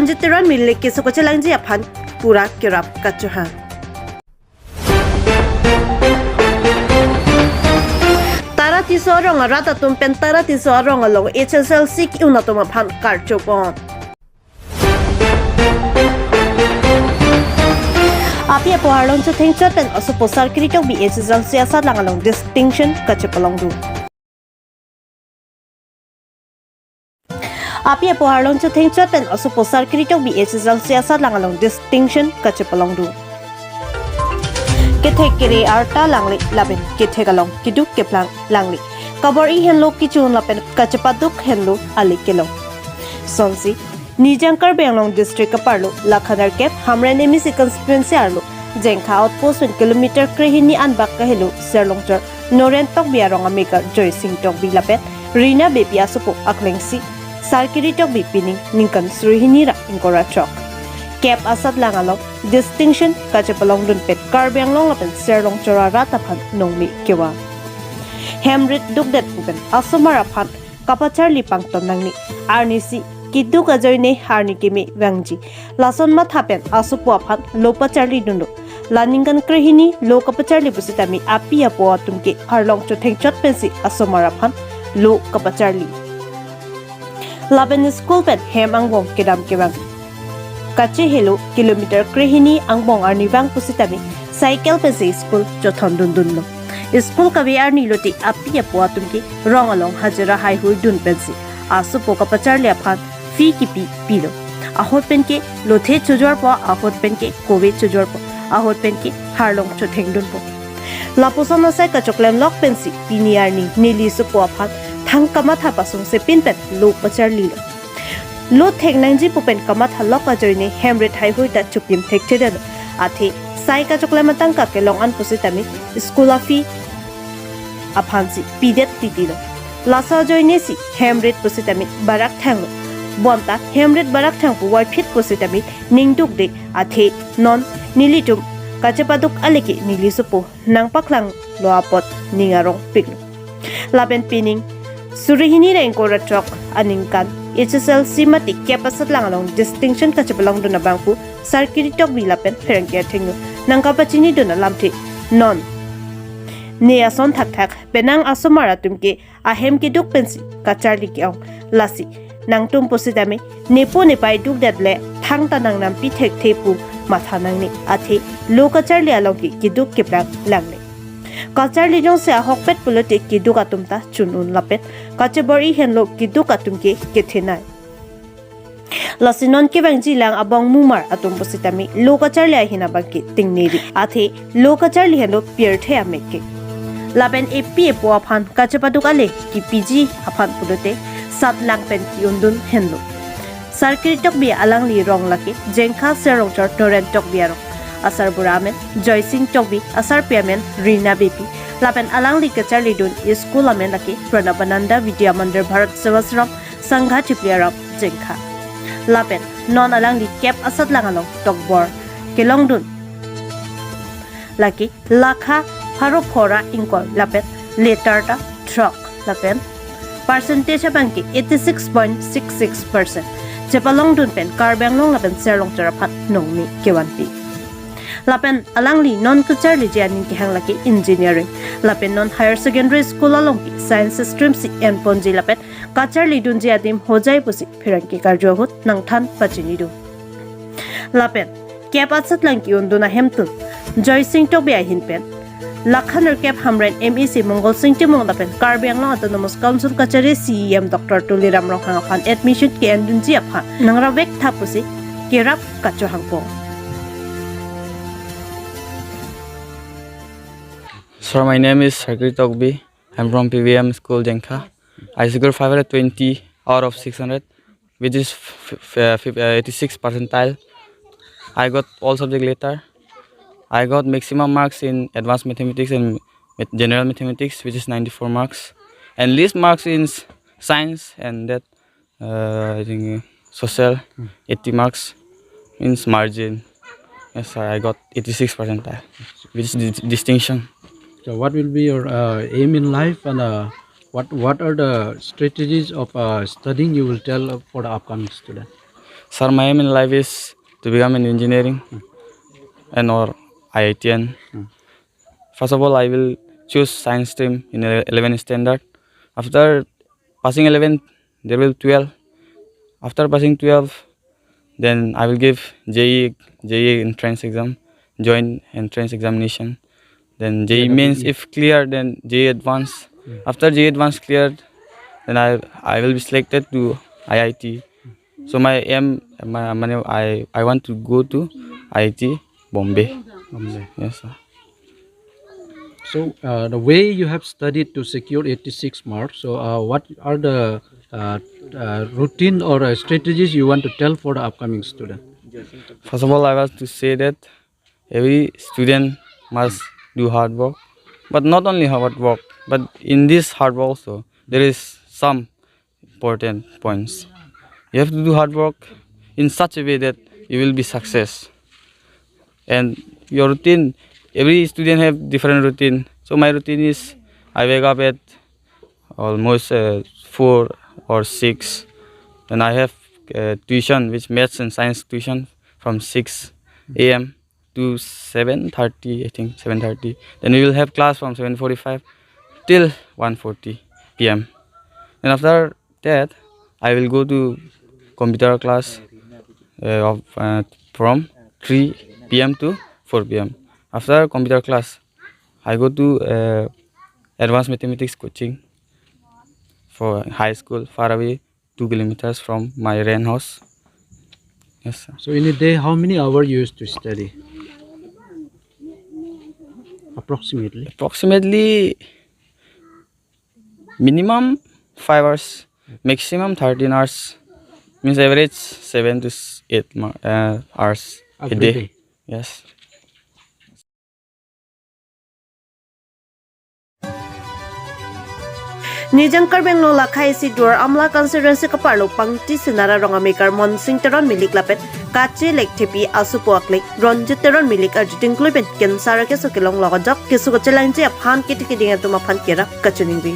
Sanjitiran milik ke sokochelang ji aphan pura kirap kachuha. Tara tisorong rata tumpen tara tisorong along HSLC unatoma phan karchopon. Api poharlong chu thengchot pen asu posar kritok bi HSLC asat langalong distinction kachepalong du. Api poharlong chu thengchot pen asu posar kritok bi HSLC asat langalong distinction kachepalong du. Kethek kere arta langli laben kethekalong kiduk keplang langli kabori henlo kichun lapen kachepaduk henlo ali kelo sonsi nijangkar benglong district aparlo lakhanar kep hamra nemi constituency arlo jengkha outpost 1 kilometer krehini anbak kahelo serlongter norentok biarong ameka joy sing tok bilapet rina bepia supo aklengsi sarkiri tok bipining ningkan sruhini ra inkora chok Kep asat langalong distinction kachepalong dun pet karbyang long lapen serlong chora rataphan nongmi kewa hemrit dukdet pupen asumara phan kapachar lipang tonangni arnisi kiduk ajoine harni kemi wangji lason ma thapen asupwa phan lopacharli dundu laningan krehini lokapacharli busitami api apo tumke harlong cho thengchot pensi asumara phan lo kapacharli laben school pen hemangwong kedam kewang Kache helo kilometer krehini angbong arni bang pusitami cycle pe se school jothon dun lo school kabe arni loti api apwa tumki rongalong hajara hai hui dun pensi asu poka pacharle aphan fi ki pi lo ahot pen ke lothe chujor po ahot pen ke kobe chujor po ahot pen ke harlong chotheng dun po laposana sai ka choklem lok pensi pini arni nili su po aphan thang kama tha pasung se pin pen lo pacharli lo Lo thek nangji pupen kamat halok ajoine hemrit hai hui ta chupim thek theden athi sai ka chokla matang ka ke long an pusitami school afi aphansi pidet titilo lasa joine si hemrit pusitami barak thang bonta hemrit barak thang pu wai fit pusitami ningduk de athi non nilitum kachepaduk aleki nilisupu nangpaklang loapot ningarong pik laben pining surihini rengkora chok aningkan HSLC mati kapasat langalong distinction kachapalong duna bangpu sarkiri tok bilapen ferangkia thengu nangka pachini duna lamthi non ne ason thak thak benang asomara tumke ahem ki duk pensi kacharli kyong lasi nangtum posidame nepo nepai duk datle thang tanang nam pi thek thepu matha nangni athi lokacharli alongki kiduk keplang langne Kacharli jong se hokpet pulote kiduk atumta chunun lapet kachebori henlo kiduk atumke kethenai lasinon ke bangji lang abong mumar atum positami lokacharli ahina bangki tingneri athe lokacharli henlo pierthe ameke laben epi epo aphan kachepaduk ale ki pg aphan pulote sat lang pen yundun henlo sarkiri tok bi alang li rong laki jengkha serong chor torrent tok biaro Asar Buramen, Joy Singh Tokbi, Asar Piamen, Rina Bepi, Lapen Alang Likacar Lidun, School Amen Laki, Pranabananda, Vidya Mandir Bharat Sevasram, Sangha Chipliarab, Jengka. Lapen, Non Alang Li Kep Asat Langalong, Tokbor, Kelongdun. Laki, Lakha, Haropora Inkol, Lapen, Letarta, Trok, Lapen. Percentage Banki, 86.66%. Japalongdun Pen, Karbanglong Lapen Serlong Terapat, Nongmi, Kewanpi. Lapen alangli non kucharli janin ki hanglaki engineering lapen non higher secondary school alongki science stream si en ponji lapen kacharli dunji adim hojai pusi phiranki karjohut nangthan pachini du lapen kep atsat langki unduna hemtun joy singh tobi ahin pen lakhanar kep hamren MEC mongol singh timong lapen karbyang long autonomous council kachari CEM Dr. Tuliram Rokhang khan admission ki endunji apha nangra vek thapusi kerap kacho hangpo Sir, my name is Sarkiri Tokbi. I'm from PVM School, Jengkha. I scored 520 out of 600, which is 86 percentile. I got all subject later. I got maximum marks in advanced mathematics and general mathematics, which is 94 marks, and least marks in science and that I think social 80 marks means margin. Yes, sir, I got 86 percentile, which is distinction. So what will be your aim in life, and what are the strategies of studying you will tell for the upcoming student? Sir, my aim in life is to become an engineering and or IITian. First of all, I will choose science stream in 11th standard. After passing 11th, there will 12. After passing 12, then I will give JE entrance exam, joint entrance examination. Then JE means if clear, then JE advance. After JE advance cleared, then I will be selected to IIT. So my aim, I want to go to IIT Bombay. Bombay. Yes, sir. So the way you have studied to secure 86 marks, so what are the routine or strategies you want to tell for the upcoming student? First of all, I want to say that every student must do hard work, but not only hard work, but in this hard work also there is some important points. You have to do hard work in such a way that you will be success. And your routine, every student have different routine. So my routine is I wake up at almost 4 or 6. Then I have tuition, which maths and science tuition from 6 a.m. to 7:30, I think 7:30. Then we will have class from 7:45 till 1:40 p.m. And after that, I will go to computer class from 3 p.m. to 4 p.m. After computer class, I go to advanced mathematics coaching for high school far away 2 kilometers from my rent house. Yes, sir. So in a day, how many hours you used to study? Approximately. Approximately minimum 5 hours, maximum 13 hours. Means average 7 to 8 hours a Every day. day. Yes. Nijangkar Benglo lakai si dua amla constituency kaparlo pangti sinara rongamekar monsingteron milik lapet kache lek tepi asupuak lek ronjiteron milik arjiting kluben kensara ke sokilong logajok kesukocelangje aphan kitikidinga tuma phan kera kachuningbi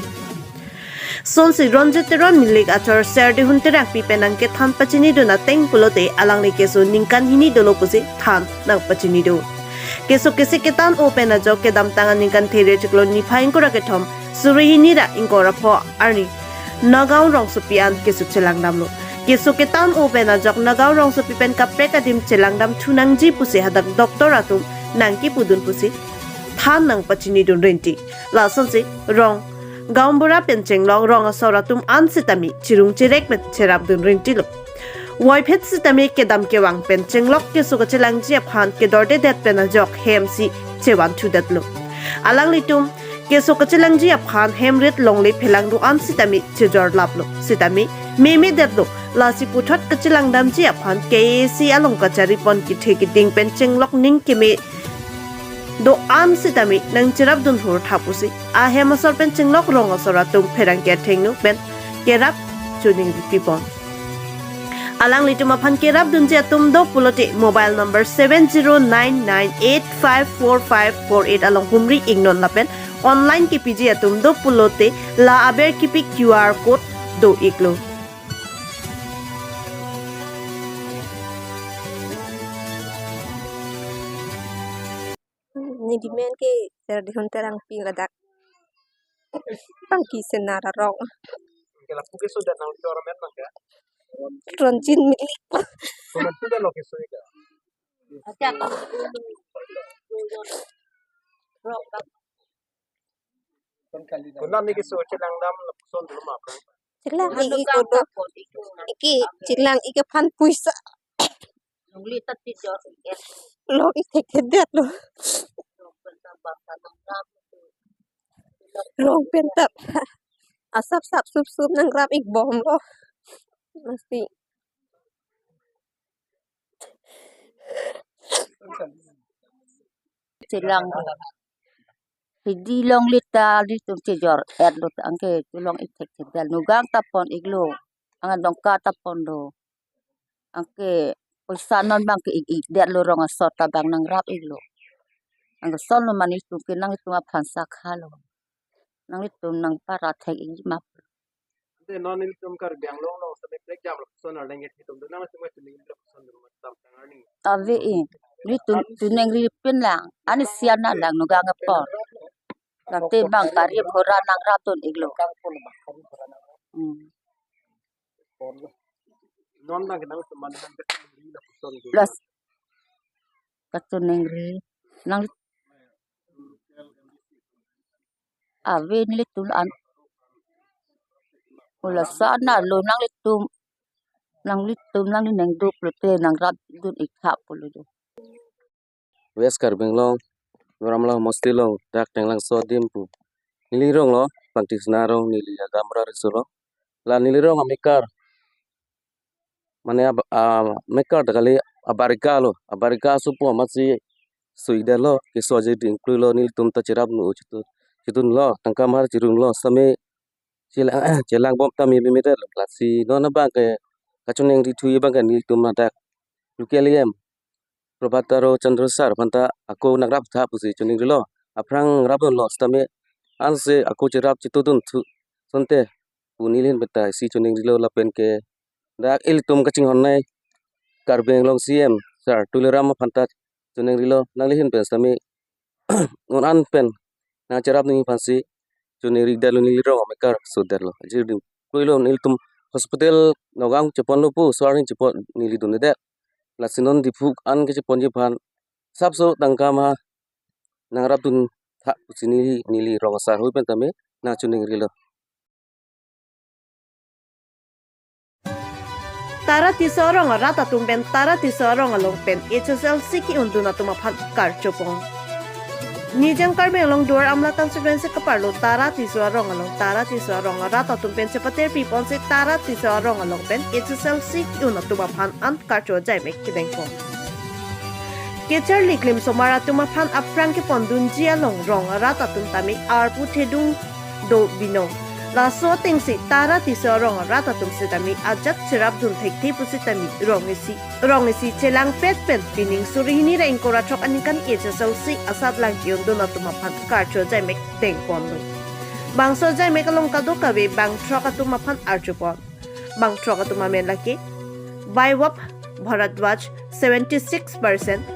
sonsi ronjiteron milik achor serde hunterang pipenang ke than pachini do na teng pulote alang le kesu ningkan hini dolo pusi than nang pachini do kesu kesi ketan open a jok ke dam tangan ningkan there chiklo nifaing kora ke thom Surihini ra ingkora po arni nagaw rong supian kesu celangdam lo kesu ketan open a jok nagaw rong supipen kapre kadim celangdam thunang ji pusi hadak doktor atum nangki pudun pusi than nang pachini dun renti la sonsi rong gaumbura pencheng long rong asoratum ansitami chirung chirek met cherab dun renti lo Wipet sitami kedam kewang pencheng lok kesu kecelang ji aphan ke dorde det pen a jok hemsi chewan thu dat lo alang litum keso kachilang ji aphan hemrit longli phelang du an sitami chejor laplo sitami meme detlo lasi puthot kachilang dam ji aphan KAC along kachari pon ki theki ding pencheng lok ning keme do an sitami nang chirap dun hur thapusi a hemasor pencheng lok rong asora tum pherang ke thengnu pen kerap chuning pipon alang litum aphan kerap dun ji atum do pulote mobile number 7099854548 along humri ignon lapen online ki piji atum do pulote la aber ki pi QR code do iklo ni dimen ke ser di hunterang pi gadak pangki senara rong que la puque sudah nang tu orang memang ya. ronjin milik Kalau tu dah lokasi sudah. Kuna mi kisu cilang dam son dulu makan. cilang iki kodo iki cilang iki pan puisa lo iki kedet lo rong pentap asap sap sup sup nang rap ik bom lo mesti Silang hindi long lita di tum tijor erlo angke tulong itek tedal nugang tapon iglo ang dongka tapon do angke pulsanon bang ke ig der lo rong asota bang nang rap iglo ang son lo manis tum kinang itu aphan sakhalo nang itu nang para thek ig map Te non il tum kar biang long lo sa break jam lo son ar lenget hitum do na semua tuning lo son do ma tam tang ni. Ave ni tu neng ri pin lang ani sian na lang no gang pon la te bang kari phora nang ra ton iglo Non na ke nang man man ke lo son do. plus ka tu neng ri nang ave ni le tul an ula sa na lo nang le tum nang ni neng du te nang rat dun ikha pulu do West Karbinglong, Ramla Mostilong, Dak Tanglang So Dimpu. Nilirong lo, Pantis Narong, Nili Agamra Risulo. La Nilirong Amikar. Mane Mekar Takali Abarika Supo Masi Suidelo, Kisoji Inclulo Nil Tumta Chirab no Chitun lo, Tankamar Chirun lo, Same Chelang Bob Tami Bimited, Lasi Nona Bank, Kachuning Ritu Bank and Nil Tumadak. Lukelium. Probataro Chandrasar Panta aku nak rap thap pusi chuning lo aprang rap lo stame anse aku cerap citudun sonte punilin beta si chuning lo lapen ke dak il tum kaching honai karbeng long CM sar tuleram panta chuning lo nanglihin pen stame ngon an pen na cerap ni pasi chuning rigdalu ni ro mekar sudar lo jirdim kuilo nil tum hospital nogang chepon lo pu swaring chepon nili dun de lasinon dipuk an ke ponji pan sabso tangkama nangrap tun thak sini nili rongsar hui pen tame na chuning rilo Tara tisorong rata tumben tara tisorong along pen HSLC ki unduna tumaphan karchopong. Nijang karbeng long door amla constituency kaparlo tara tisorong along rata tumben sepater pipon se tara tisorong along pen HSLC ki unduna tumaphan an karcho jai mek kidengpong. Kecher liklim somara tumaphan aprang ki pondun jia long rong rata tumtami arpu thedung do binong. La so ting si tara tisorong rata tumsi tami ajak chirap dun thekthi pusi tami rongisi chelang pet pen pining surihini ra ingkora chok anikan HSLC asat lang kiyon dun tumaphan karcho jai mek teng pondu. Bangso jai mek along kado kabe bang troka tumaphan archupon. Bang troka tumamen laki Baiwap Bharadwaj 76%,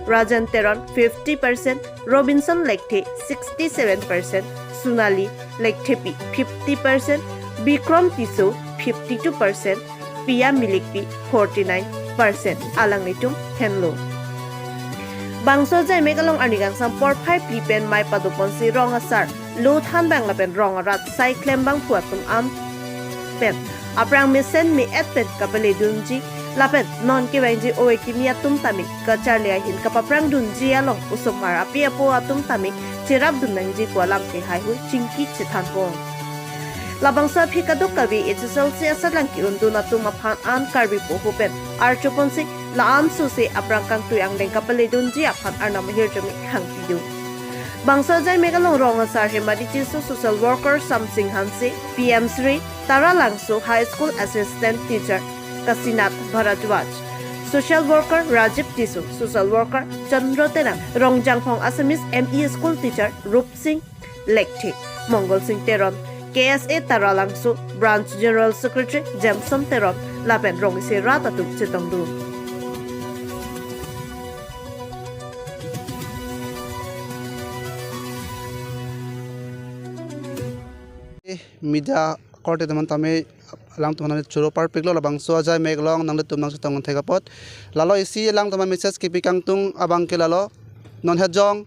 Rajan Teron 50%, Robinson Lekte 67%, Sunali Lektepi 50%, Bikram Tiso 52%, Pia Milikpi 49%, Alang Nitum Henlo. Bangso jai megalong anigang sampor 5 lipen mai padupon si rong asar, lo than bang lapen rong rat sai klem bang puatum am pen, aprang misen mi et pen kapele dunji, lapet non ki wenji oe kimia tum tami kacharlia hin kapaprang dunji along usumar apia po atum tami chirap dunangji ko lam ke hai hu chingki chithan po labang sa phi kaduk kabi HSLC asalang ki unduna tuma phan an karbi po hupen archopon se la an su se aprang kang tuyang deng kapale dunji aphan arnam hirjami hangti du bangsa jai megalong rong asar hemadi chisu social worker something hanse PM Sri Tara Langso high school assistant teacher Kasinath Bharadwaj, social worker Rajiv Tisu, social worker Chandra Tenang, Rongjangphong Assamese ME school teacher Rup Singh Lekthi, Mongol Singh Teron, KSA Tara Langso, branch general secretary Jamson Teron, Lapen Rongisi Ratatuk Chitongdu. Media korte teman tame lang teman churo par piglo labang so jai meglong nang tum nang sitong thega pot lalo isi lang teman message ki pikang tung abang ke lalo non hejong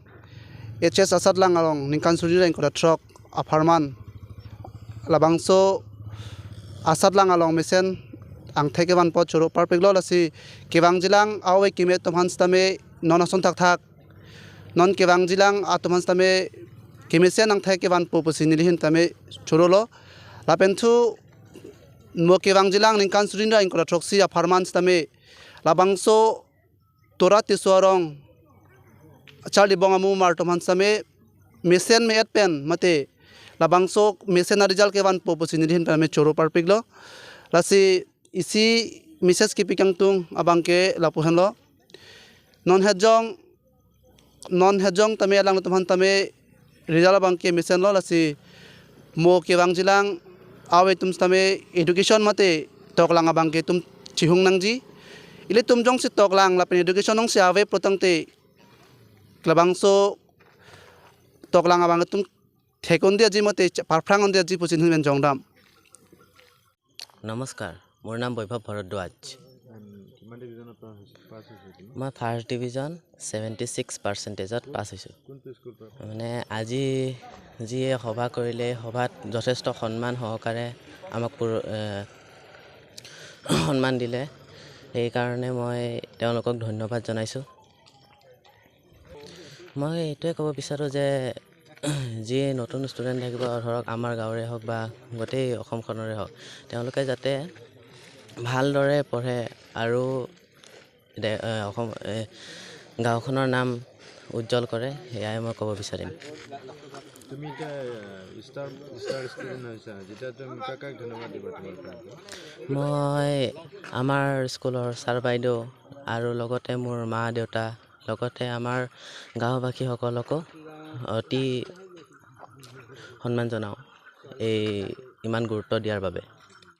HS asat lang along ningkan suri reng ko truck aparman labang so asat lang along mesen ang theke ban pot churo par piglo lasi kebang jilang awe kime tomhan stame non ason thak thak non kebang jilang atomhan stame kimesen ang theke ban po posinilihin tame churo lo lapentu mo kebang jilang ningkan surinda ingkora troksi aparman stame labangso torati suarong charli bongamu martoman stame mesen me pen mate labangso mesen arijal kevan poposinidhin tame choro parpiglo lasi isi mises ki pikang tung abangke lapuhen lo non hejong tame alang toman tame rijal abangke mesen lo lasi mo kebang jilang awe tum stame education mate toklang abang ke tum chihung nang ji ile tum jong si toklang la pen education nong si awe protang te klabang so toklang abang tum thekon dia ji mate parfrang on dia ji pusin men jongdam নমস্কাৰ মোৰ নাম বৈভৱ ভৰদ্বাজ মই first division 76%ত পাছ হৈছোঁ মানে আজি যিয়ে সভা কৰিলে সভাত যথেষ্ট সন্মান সহকাৰে আমাক সন্মান দিলে সেইকাৰণে মই তেওঁলোকক ধন্যবাদ জনাইছোঁ মই এইটোৱে ক'ব বিচাৰোঁ যে যিয়ে নতুন ষ্টুডেণ্ট থাকিব ধৰক আমাৰ গাঁৱৰে হওক বা গোটেই অসমখনৰে হওক তেওঁলোকে যাতে ভালদৰে পঢ়ে আৰু অসম গাঁওখনৰ নাম উজ্জ্বল কৰে সেয়াই মই ক'ব বিচাৰিম মই আমাৰ স্কুলৰ ছাৰ বাইদেউ আৰু লগতে মোৰ মা দেউতা লগতে আমাৰ গাঁওবাসীসকলকো অতি সন্মান জনাওঁ এই ইমান গুৰুত্ব দিয়াৰ বাবে